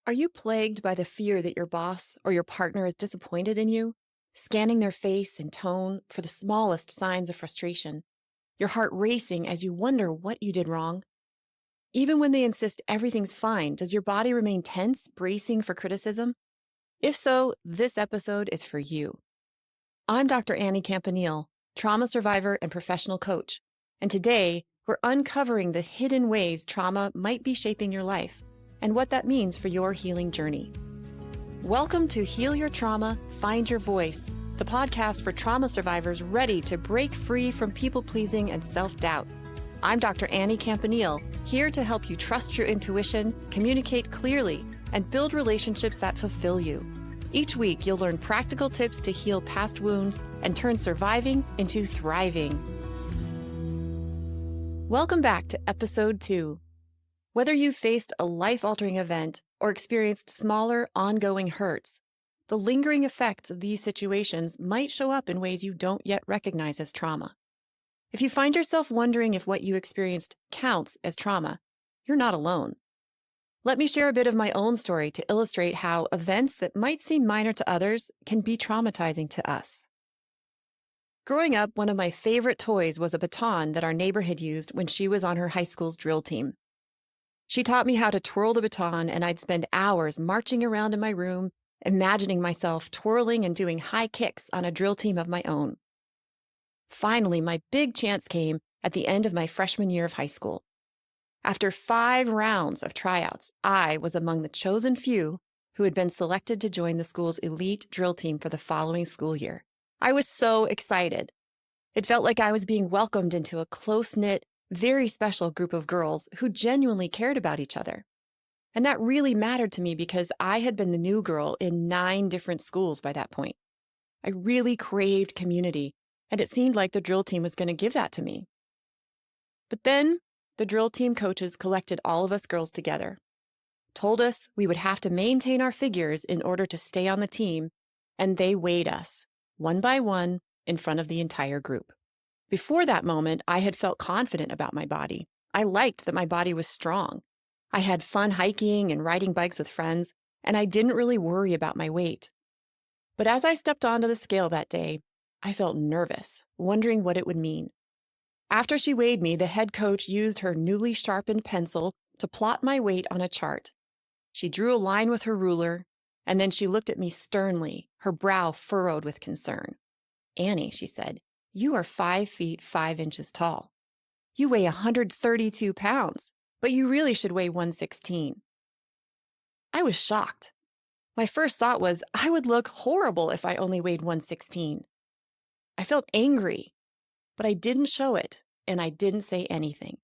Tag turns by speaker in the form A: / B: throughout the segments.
A: Are you plagued by the fear that your boss or your partner is disappointed in you, scanning their face and tone for the smallest signs of frustration, your heart racing as you wonder what you did wrong? Even when they insist everything's fine, does your body remain tense, bracing for criticism? If so, this episode is for you. I'm Dr. Annie Campanile, trauma survivor and professional coach, and today we're uncovering the hidden ways trauma might be shaping your life and what that means for your healing journey. Welcome to Heal Your Trauma, Find Your Voice, the podcast for trauma survivors ready to break free from people-pleasing and self-doubt. I'm Dr. Annie Campanile, here to help you trust your intuition, communicate clearly, and build relationships that fulfill you. Each week, you'll learn practical tips to heal past wounds and turn surviving into thriving. Welcome back to Episode 2. Whether you faced a life-altering event or experienced smaller, ongoing hurts, the lingering effects of these situations might show up in ways you don't yet recognize as trauma. If you find yourself wondering if what you experienced counts as trauma, you're not alone. Let me share a bit of my own story to illustrate how events that might seem minor to others can be traumatizing to us. Growing up, one of my favorite toys was a baton that our neighbor had used when she was on her high school's drill team. She taught me how to twirl the baton, and I'd spend hours marching around in my room, imagining myself twirling and doing high kicks on a drill team of my own. Finally, my big chance came at the end of my freshman year of high school. After 5 rounds of tryouts, I was among the chosen few who had been selected to join the school's elite drill team for the following school year. I was so excited. It felt like I was being welcomed into a close-knit, very special group of girls who genuinely cared about each other. And that really mattered to me because I had been the new girl in 9 different schools by that point. I really craved community, and it seemed like the drill team was going to give that to me. But then, the drill team coaches collected all of us girls together, told us we would have to maintain our figures in order to stay on the team, and they weighed us, one by one, in front of the entire group. Before that moment, I had felt confident about my body. I liked that my body was strong. I had fun hiking and riding bikes with friends, and I didn't really worry about my weight. But as I stepped onto the scale that day, I felt nervous, wondering what it would mean. After she weighed me, the head coach used her newly sharpened pencil to plot my weight on a chart. She drew a line with her ruler, and then she looked at me sternly, her brow furrowed with concern. "Annie," she said, "you are 5 feet 5 inches tall. You weigh 132 pounds, but you really should weigh 116. I was shocked. My first thought was I would look horrible if I only weighed 116. I felt angry, but I didn't show it, and I didn't say anything.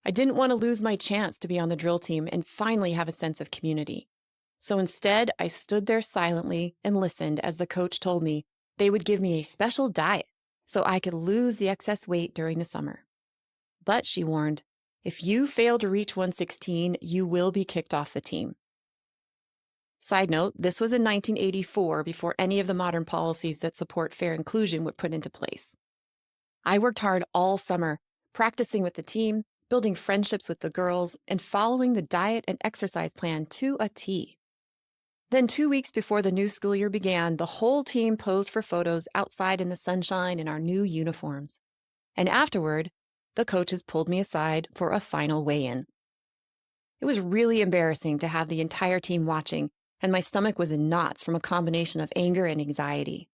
A: I didn't want to lose my chance to be on the drill team and finally have a sense of community. So instead, I stood there silently and listened as the coach told me they would give me a special diet so I could lose the excess weight during the summer. But, she warned, if you fail to reach 116, you will be kicked off the team. Side note, this was in 1984 before any of the modern policies that support fair inclusion were put into place. I worked hard all summer, practicing with the team, building friendships with the girls, and following the diet and exercise plan to a T. Then 2 weeks before the new school year began, the whole team posed for photos outside in the sunshine in our new uniforms. And afterward, the coaches pulled me aside for a final weigh-in. It was really embarrassing to have the entire team watching, and my stomach was in knots from a combination of anger and anxiety.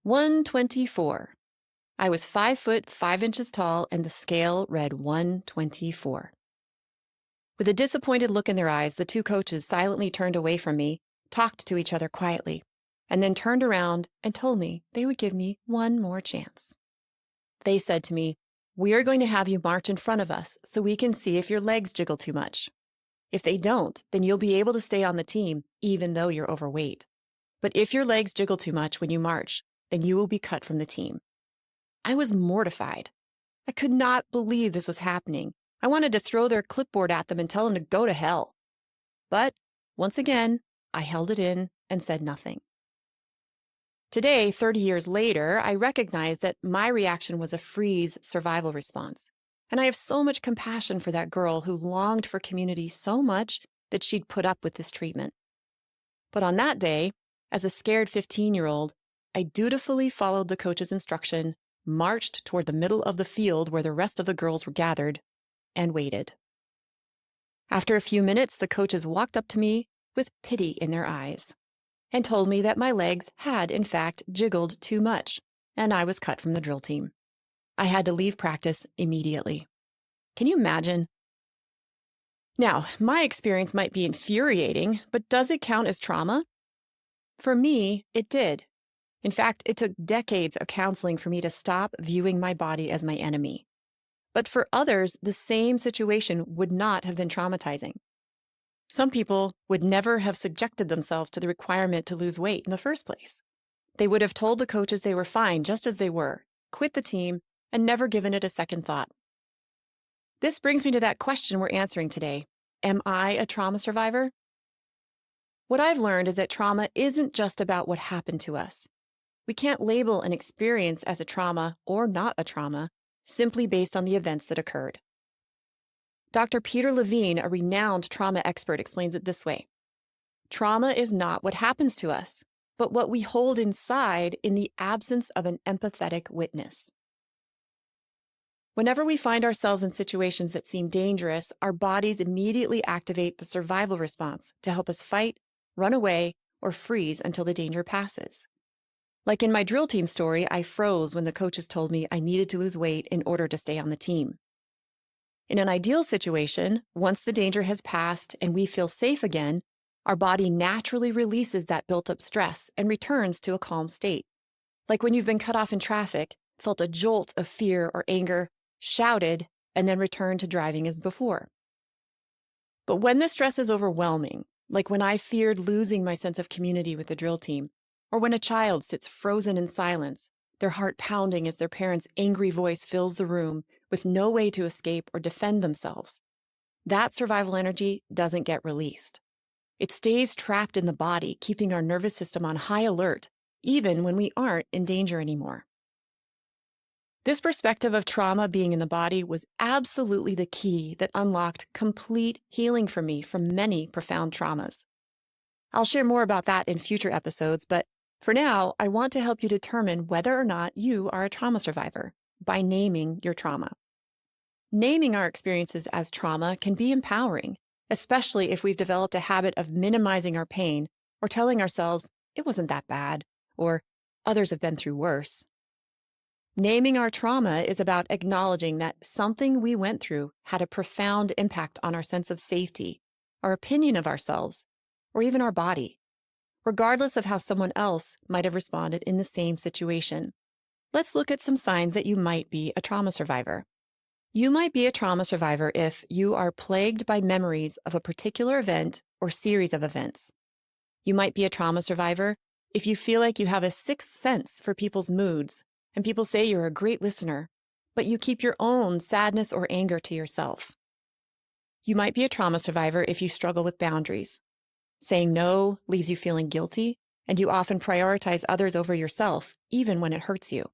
A: 124. I was 5 foot 5 inches tall, and the scale read 124. With a disappointed look in their eyes, the 2 coaches silently turned away from me, talked to each other quietly, and then turned around and told me they would give me one more chance. They said to me, "We are going to have you march in front of us so we can see if your legs jiggle too much. If they don't, then you'll be able to stay on the team, even though you're overweight. But if your legs jiggle too much when you march, then you will be cut from the team." I was mortified. I could not believe this was happening. I wanted to throw their clipboard at them and tell them to go to hell. But, once again, I held it in and said nothing. Today, 30 years later, I recognize that my reaction was a freeze survival response. And I have so much compassion for that girl who longed for community so much that she'd put up with this treatment. But on that day, as a scared 15-year-old, I dutifully followed the coach's instruction, marched toward the middle of the field where the rest of the girls were gathered, and waited. After a few minutes, the coaches walked up to me with pity in their eyes and told me that my legs had, in fact, jiggled too much, and I was cut from the drill team. I had to leave practice immediately. Can you imagine? Now, my experience might be infuriating, but does it count as trauma? For me, it did. In fact, it took decades of counseling for me to stop viewing my body as my enemy. But for others, the same situation would not have been traumatizing. Some people would never have subjected themselves to the requirement to lose weight in the first place. They would have told the coaches they were fine just as they were, quit the team, and never given it a second thought. This brings me to that question we're answering today. Am I a trauma survivor? What I've learned is that trauma isn't just about what happened to us. We can't label an experience as a trauma or not a trauma simply based on the events that occurred. Dr. Peter Levine, a renowned trauma expert, explains it this way. Trauma is not what happens to us, but what we hold inside in the absence of an empathetic witness. Whenever we find ourselves in situations that seem dangerous, our bodies immediately activate the survival response to help us fight, run away, or freeze until the danger passes. Like in my drill team story, I froze when the coaches told me I needed to lose weight in order to stay on the team. In an ideal situation, once the danger has passed and we feel safe again, our body naturally releases that built-up stress and returns to a calm state. Like when you've been cut off in traffic, felt a jolt of fear or anger, shouted, and then returned to driving as before. But when the stress is overwhelming, like when I feared losing my sense of community with the drill team, or when a child sits frozen in silence, their heart pounding as their parents' angry voice fills the room with no way to escape or defend themselves, that survival energy doesn't get released. It stays trapped in the body, keeping our nervous system on high alert, even when we aren't in danger anymore. This perspective of trauma being in the body was absolutely the key that unlocked complete healing for me from many profound traumas. I'll share more about that in future episodes, but for now, I want to help you determine whether or not you are a trauma survivor by naming your trauma. Naming our experiences as trauma can be empowering, especially if we've developed a habit of minimizing our pain or telling ourselves, it wasn't that bad, or others have been through worse. Naming our trauma is about acknowledging that something we went through had a profound impact on our sense of safety, our opinion of ourselves, or even our body, regardless of how someone else might have responded in the same situation. Let's look at some signs that you might be a trauma survivor. You might be a trauma survivor if you are plagued by memories of a particular event or series of events. You might be a trauma survivor if you feel like you have a sixth sense for people's moods, and people say you're a great listener, but you keep your own sadness or anger to yourself. You might be a trauma survivor if you struggle with boundaries. Saying no leaves you feeling guilty, and you often prioritize others over yourself, even when it hurts you.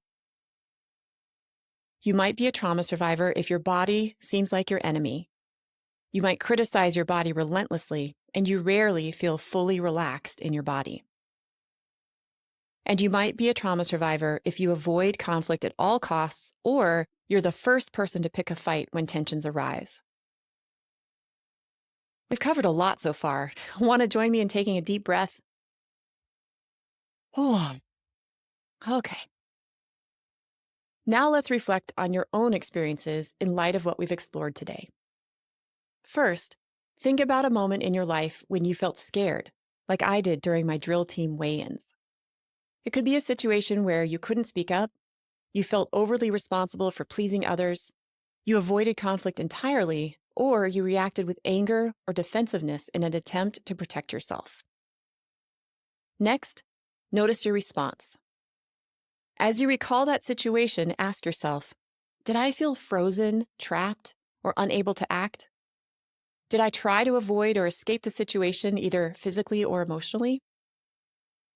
A: You might be a trauma survivor if your body seems like your enemy. You might criticize your body relentlessly, and you rarely feel fully relaxed in your body. And you might be a trauma survivor if you avoid conflict at all costs, or you're the first person to pick a fight when tensions arise. We've covered a lot so far. Want to join me in taking a deep breath? Oh, okay. Now let's reflect on your own experiences in light of what we've explored today. First, think about a moment in your life when you felt scared, like I did during my drill team weigh-ins. It could be a situation where you couldn't speak up, you felt overly responsible for pleasing others, you avoided conflict entirely, or you reacted with anger or defensiveness in an attempt to protect yourself. Next, notice your response. As you recall that situation, ask yourself, did I feel frozen, trapped, or unable to act? Did I try to avoid or escape the situation either physically or emotionally?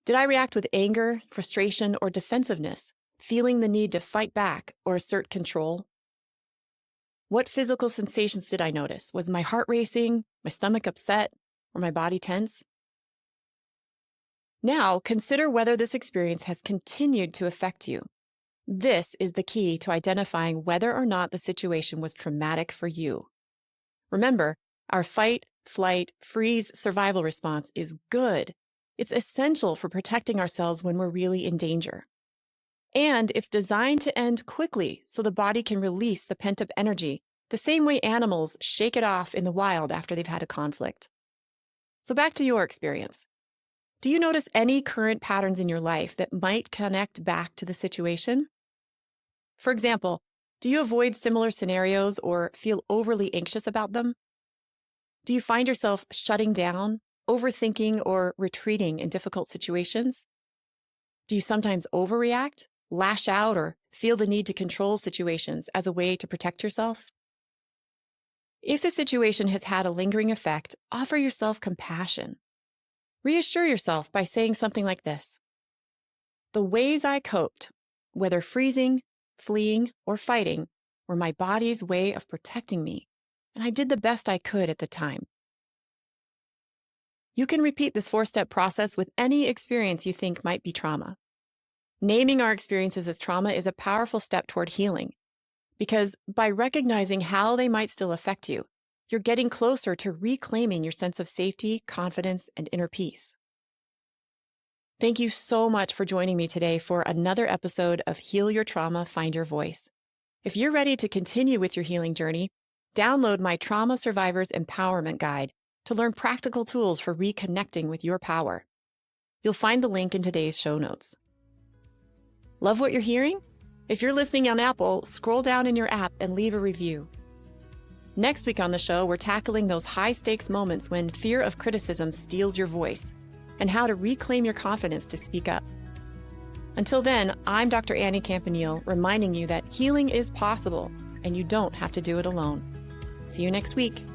A: Did I react with anger, frustration, or defensiveness, feeling the need to fight back or assert control? What physical sensations did I notice? Was my heart racing, my stomach upset, or my body tense? Now, consider whether this experience has continued to affect you. This is the key to identifying whether or not the situation was traumatic for you. Remember, our fight, flight, freeze survival response is good. It's essential for protecting ourselves when we're really in danger. And it's designed to end quickly so the body can release the pent-up energy, the same way animals shake it off in the wild after they've had a conflict. So back to your experience. Do you notice any current patterns in your life that might connect back to the situation? For example, do you avoid similar scenarios or feel overly anxious about them? Do you find yourself shutting down, overthinking, or retreating in difficult situations? Do you sometimes overreact, lash out, or feel the need to control situations as a way to protect yourself? If the situation has had a lingering effect, offer yourself compassion. Reassure yourself by saying something like this: the ways I coped, whether freezing, fleeing, or fighting, were my body's way of protecting me, and I did the best I could at the time. You can repeat this 4-step process with any experience you think might be trauma. Naming our experiences as trauma is a powerful step toward healing, because by recognizing how they might still affect you, you're getting closer to reclaiming your sense of safety, confidence, and inner peace. Thank you so much for joining me today for another episode of Heal Your Trauma, Find Your Voice. If you're ready to continue with your healing journey, download my Trauma Survivors Empowerment Guide to learn practical tools for reconnecting with your power. You'll find the link in today's show notes. Love what you're hearing? If you're listening on Apple, scroll down in your app and leave a review. Next week on the show, we're tackling those high-stakes moments when fear of criticism steals your voice and how to reclaim your confidence to speak up. Until then, I'm Dr. Annie Campanile, reminding you that healing is possible and you don't have to do it alone. See you next week.